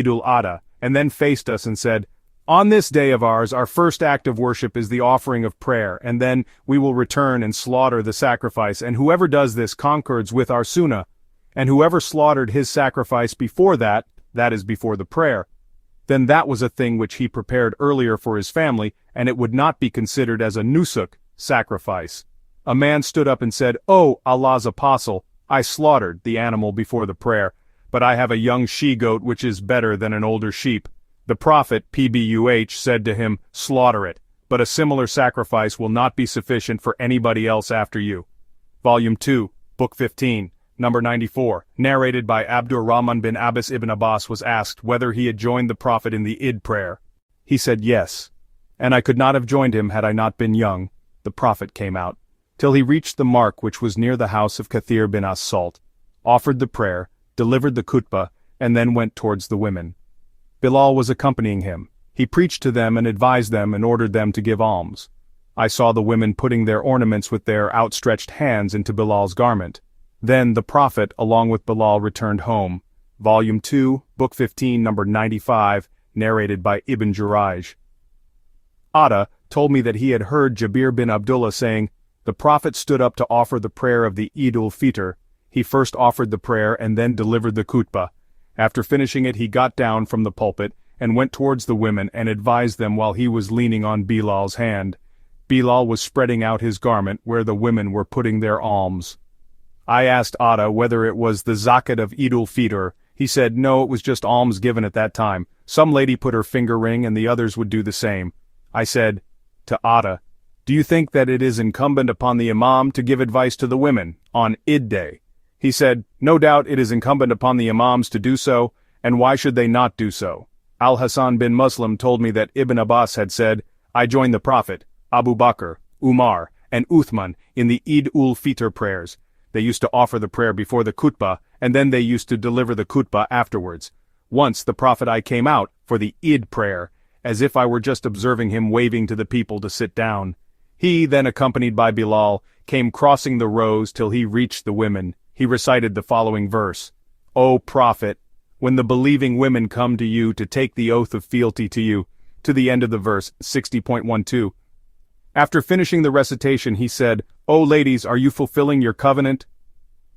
Eid-ul-Adha, and then faced us and said, "On this day of ours, our first act of worship is the offering of prayer, and then we will return and slaughter the sacrifice, and whoever does this concords with our sunnah, and whoever slaughtered his sacrifice before that, that is before the prayer, then that was a thing which he prepared earlier for his family, and it would not be considered as a nusuk, sacrifice." A man stood up and said, "Oh, Allah's apostle, I slaughtered the animal before the prayer, but I have a young she-goat which is better than an older sheep." The prophet, p.b.u.h, said to him, "Slaughter it, but a similar sacrifice will not be sufficient for anybody else after you." Volume 2, Book 15, Number 94, narrated by Abdur-Rahman bin Abbas ibn Abbas, was asked whether he had joined the prophet in the Eid prayer. He said yes, and I could not have joined him had I not been young. The prophet came out, till he reached the mark which was near the house of Kathir bin As-Salt, offered the prayer, delivered the khutbah, and then went towards the women. Bilal was accompanying him. He preached to them and advised them and ordered them to give alms. I saw the women putting their ornaments with their outstretched hands into Bilal's garment. Then the prophet, along with Bilal, returned home. Volume 2, Book 15, Number 95, narrated by Ibn Jurayj. Adha told me that he had heard Jabir bin Abdullah saying, "The prophet stood up to offer the prayer of the Eid-ul-Fitr. He first offered the prayer and then delivered the khutbah. After finishing it, he got down from the pulpit and went towards the women and advised them while he was leaning on Bilal's hand. Bilal was spreading out his garment where the women were putting their alms." I asked Adha whether it was the zakat of Eid-ul-Fitr. He said no, it was just alms given at that time. Some lady put her finger ring and the others would do the same. I said to Adha, "Do you think that it is incumbent upon the imam to give advice to the women on Eid day?" He said, "No doubt it is incumbent upon the imams to do so, and why should they not do so?" Al-Hasan bin Muslim told me that Ibn Abbas had said, "I joined the Prophet, Abu Bakr, Umar, and Uthman in the Eid-ul-Fitr prayers. They used to offer the prayer before the khutbah, and then they used to deliver the khutbah afterwards. Once the Prophet I came out for the Eid prayer, as if I were just observing him waving to the people to sit down. He, then accompanied by Bilal, came crossing the rows till he reached the women. He recited the following verse, "O Prophet, when the believing women come to you to take the oath of fealty to you," to the end of the verse, 60.12. After finishing the recitation he said, "O ladies, are you fulfilling your covenant?"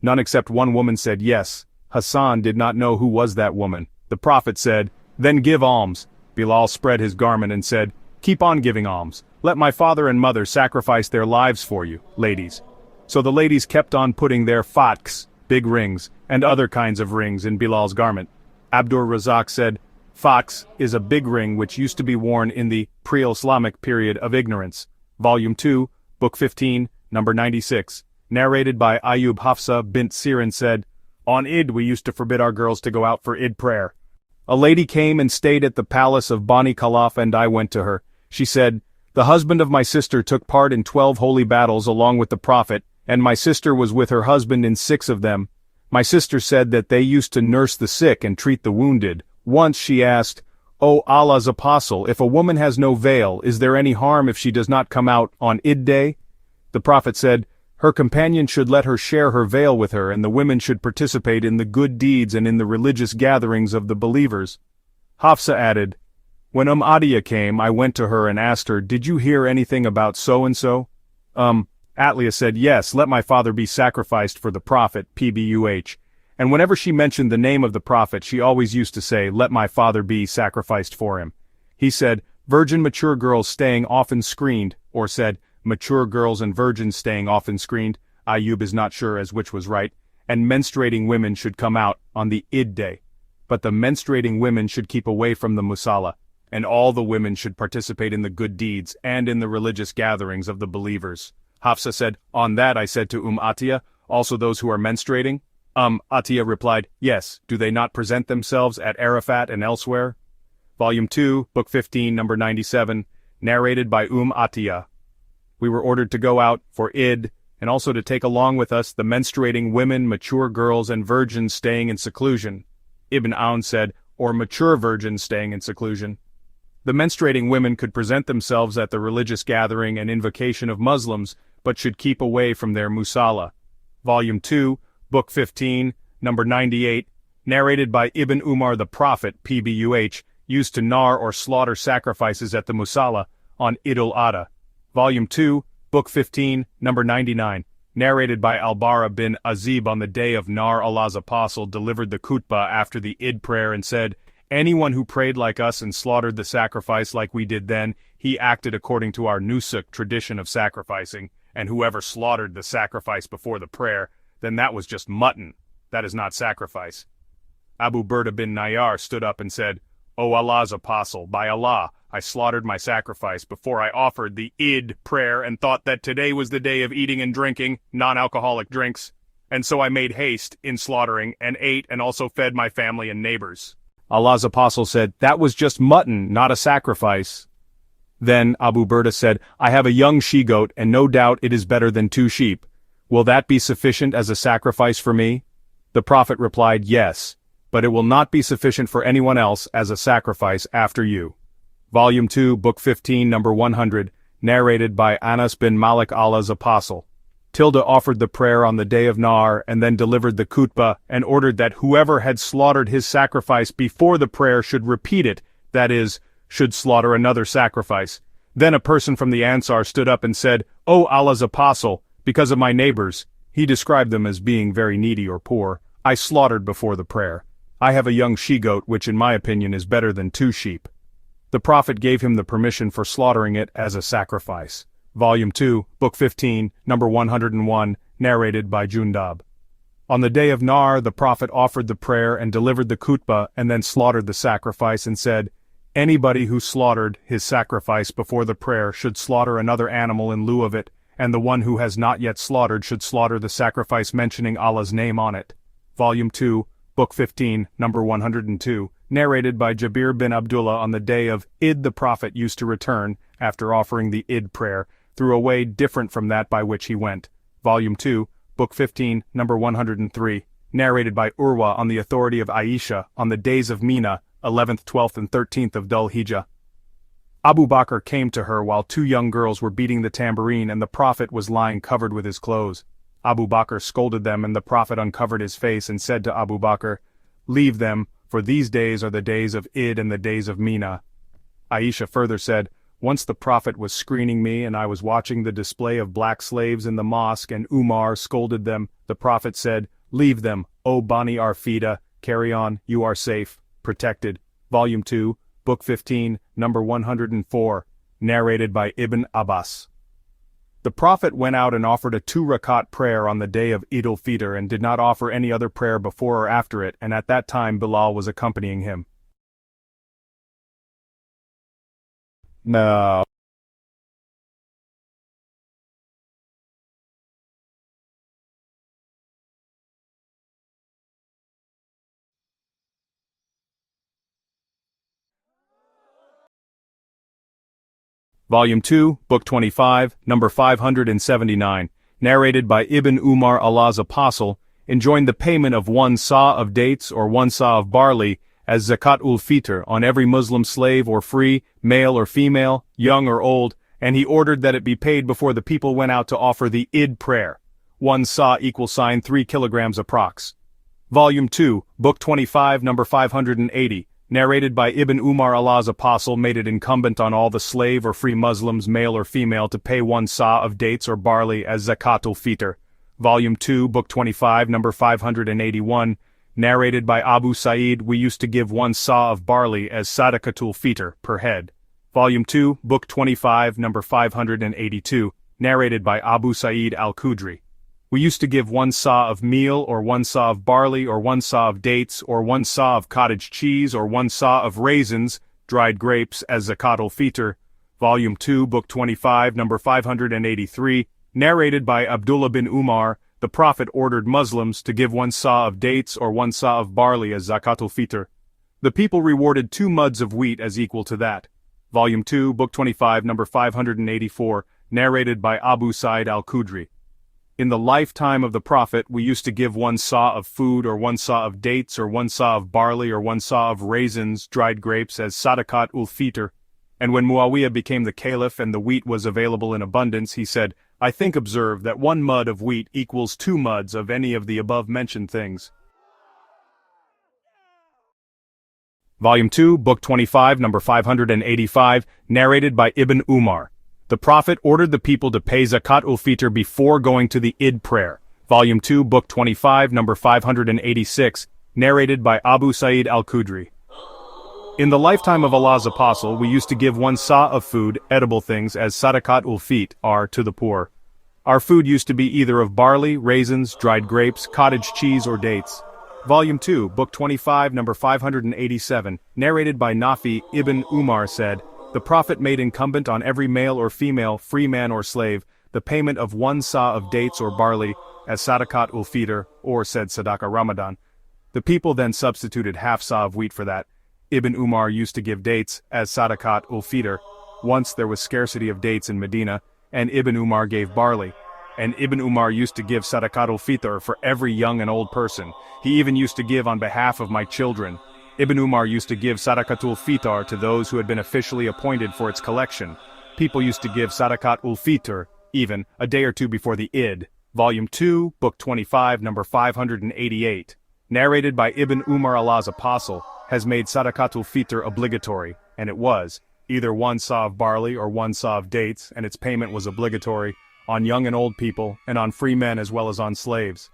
None except one woman said yes. Hassan did not know who was that woman. The Prophet said, "Then give alms." Bilal spread his garment and said, "Keep on giving alms. Let my father and mother sacrifice their lives for you, ladies." So the ladies kept on putting their fatks, big rings, and other kinds of rings in Bilal's garment. Abdur Razak said, "Fatks is a big ring which used to be worn in the pre-Islamic period of ignorance." Volume 2, Book 15, Number 96, narrated by Ayub Hafsa bint Sirin said, "On Eid we used to forbid our girls to go out for Eid prayer. A lady came and stayed at the palace of Bani Khalaf and I went to her. She said, 'The husband of my sister took part in 12 holy battles along with the Prophet, and my sister was with her husband in 6 of them. My sister said that they used to nurse the sick and treat the wounded. Once she asked, "O Allah's apostle, if a woman has no veil, is there any harm if she does not come out on Eid day?" The Prophet said, "Her companion should let her share her veil with her, and the women should participate in the good deeds and in the religious gatherings of the believers." Hafsa added, "When Atiyah came, I went to her and asked her, 'Did you hear anything about so-and-so?' Atiyah said, 'Yes, let my father be sacrificed for the Prophet, p.b.u.h. And whenever she mentioned the name of the Prophet, she always used to say, 'Let my father be sacrificed for him.' He said, 'Virgin mature girls staying often screened,' or said, 'Mature girls and virgins staying often screened,' Ayub is not sure as which was right, 'and menstruating women should come out on the Eid day. But the menstruating women should keep away from the musalla, and all the women should participate in the good deeds and in the religious gatherings of the believers.' Hafsa said, 'On that I said to Atiyah, also those who are menstruating?' Atiyah replied, 'Yes, do they not present themselves at Arafat and elsewhere?' Volume 2, Book 15, Number 97, narrated by Atiyah. We were ordered to go out for Eid, and also to take along with us the menstruating women, mature girls, and virgins staying in seclusion. Ibn Aun said, or mature virgins staying in seclusion. The menstruating women could present themselves at the religious gathering and invocation of Muslims, but should keep away from their musalla. Volume 2, Book 15, Number 98, narrated by Ibn Umar the Prophet, p.b.u.h, used to gnar or slaughter sacrifices at the Musalla, on Eid-ul-Adha. Volume 2, Book 15, number 99, narrated by Al-Bara bin Azib on the day of Nar Allah's apostle delivered the khutbah after the Eid prayer and said, "Anyone who prayed like us and slaughtered the sacrifice like we did then, he acted according to our nusuk tradition of sacrificing, and whoever slaughtered the sacrifice before the prayer, then that was just mutton, that is not sacrifice." Abu Burda bin Nayar stood up and said, "O Allah's apostle, by Allah, I slaughtered my sacrifice before I offered the Eid prayer and thought that today was the day of eating and drinking, non-alcoholic drinks, and so I made haste in slaughtering and ate and also fed my family and neighbors." Allah's apostle said, "That was just mutton, not a sacrifice." Then Abu Burda said, "I have a young she-goat and no doubt it is better than 2 sheep. Will that be sufficient as a sacrifice for me?" The Prophet replied, "Yes, but it will not be sufficient for anyone else as a sacrifice after you." Volume 2, Book 15, number 100, narrated by Anas bin Malik, Allah's apostle. Tilda offered the prayer on the day of Nar and then delivered the khutbah and ordered that whoever had slaughtered his sacrifice before the prayer should repeat it, that is, should slaughter another sacrifice. Then a person from the Ansar stood up and said, "O Allah's apostle, because of my neighbors," he described them as being very needy or poor, "I slaughtered before the prayer. I have a young she-goat which in my opinion is better than 2 sheep. The Prophet gave him the permission for slaughtering it as a sacrifice. Volume 2, Book 15, number 101, narrated by Jundab. On the day of Nar, the Prophet offered the prayer and delivered the khutbah and then slaughtered the sacrifice and said, "Anybody who slaughtered his sacrifice before the prayer should slaughter another animal in lieu of it, and the one who has not yet slaughtered should slaughter the sacrifice mentioning Allah's name on it." Volume 2, Book 15, number 102, narrated by Jabir bin Abdullah on the day of Eid. The Prophet used to return, after offering the Eid prayer, through a way different from that by which he went. Volume 2, Book 15, number 103, narrated by Urwa on the authority of Aisha on the days of Mina, 11th, 12th and 13th of Dhul-Hijjah. Abu Bakr came to her while 2 young girls were beating the tambourine and the Prophet was lying covered with his clothes. Abu Bakr scolded them and the Prophet uncovered his face and said to Abu Bakr, "Leave them, for these days are the days of Eid and the days of Mina." Aisha further said, "Once the Prophet was screening me and I was watching the display of black slaves in the mosque and Umar scolded them. The Prophet said, 'Leave them, O Bani Arfida, carry on, you are safe, protected.'" Volume 2, Book 15, number 104, narrated by Ibn Abbas. The Prophet went out and offered a 2-rakat prayer on the day of Eid-ul-Fitr and did not offer any other prayer before or after it, and at that time Bilal was accompanying him. No. Volume 2, Book 25, number 579, narrated by Ibn Umar, Allah's apostle, enjoined the payment of 1 sa of dates or 1 sa of barley as zakat-ul-fitr on every Muslim slave or free, male or female, young or old, and he ordered that it be paid before the people went out to offer the Eid prayer. 1 sa = 3 kilograms approx. Volume 2, Book 25, number 580, narrated by Ibn Umar, Allah's apostle, made it incumbent on all the slave or free Muslims, male or female, to pay 1 sa of dates or barley as zakat-ul-fitr. Volume 2, Book 25, number 581, narrated by Abu Sa'id, we used to give 1 sa of barley as sadaqatul-fitr per head. Volume 2, Book 25, number 582, narrated by Abu Sa'id al-Khudri. We used to give 1 sa of meal or 1 sa of barley or 1 sa of dates or 1 sa of cottage cheese or 1 sa of raisins, dried grapes as zakat-ul-fitr. Volume 2, Book 25, number 583, narrated by Abdullah bin Umar, the Prophet ordered Muslims to give 1 sa of dates or 1 sa of barley as zakat-ul-fitr. The people rewarded 2 muds of wheat as equal to that. Volume 2, Book 25, number 584, narrated by Abu Sa'id al-Khudri. In the lifetime of the Prophet, we used to give 1 sa of food or 1 sa of dates or 1 sa of barley or 1 sa of raisins, dried grapes as sadaqat-ul-fitr. And when Muawiyah became the caliph and the wheat was available in abundance, he said, "I think observe that 1 mud of wheat equals 2 muds of any of the above mentioned things." Volume 2, Book 25, number 585, narrated by Ibn Umar. The Prophet ordered the people to pay Zakat-ul-Fitr before going to the Eid prayer. Volume 2, Book 25, number 586, narrated by Abu Sa'id al-Khudri. In the lifetime of Allah's Apostle, we used to give 1 sa of food, edible things, as Sadaqat-ul-Fitr, to the poor. Our food used to be either of barley, raisins, dried grapes, cottage cheese, or dates. Volume 2, Book 25, number 587, narrated by Nafi ibn Umar said, the Prophet made incumbent on every male or female, free man or slave, the payment of 1 sa of dates or barley, as Sadaqat-ul-Fitr, or said Sadaqah Ramadan. The people then substituted half sa of wheat for that. Ibn Umar used to give dates, as Sadaqat-ul-Fitr. Once there was scarcity of dates in Medina, and Ibn Umar gave barley. And Ibn Umar used to give Sadaqat-ul-Fitr for every young and old person. He even used to give on behalf of my children. Ibn Umar used to give Sadaqat-ul-Fitr to those who had been officially appointed for its collection. People used to give Sadaqat-ul-Fitr, even, a day or two before the Eid. Volume 2, Book 25, number 588, narrated by Ibn Umar. Allah's Apostle has made Sadaqat-ul-Fitr obligatory, and it was, either 1 sa of barley or 1 sa of dates, and its payment was obligatory, on young and old people, and on free men as well as on slaves.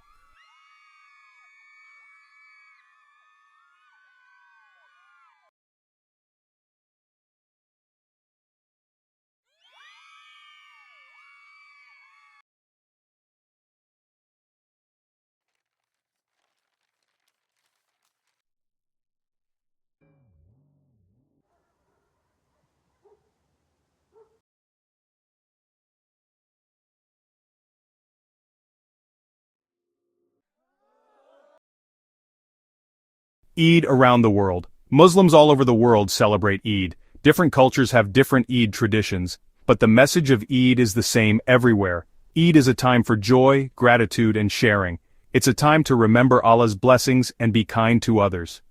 Eid around the world. Muslims all over the world celebrate Eid. Different cultures have different Eid traditions, but the message of Eid is the same everywhere. Eid is a time for joy, gratitude, and sharing. It's a time to remember Allah's blessings and be kind to others.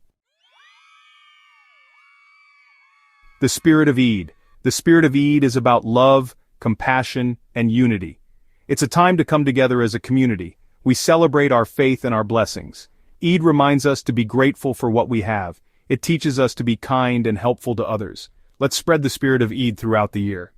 The spirit of Eid. The spirit of Eid is about love, compassion, and unity. It's a time to come together as a community. We celebrate our faith and our blessings. Eid reminds us to be grateful for what we have. It teaches us to be kind and helpful to others. Let's spread the spirit of Eid throughout the year.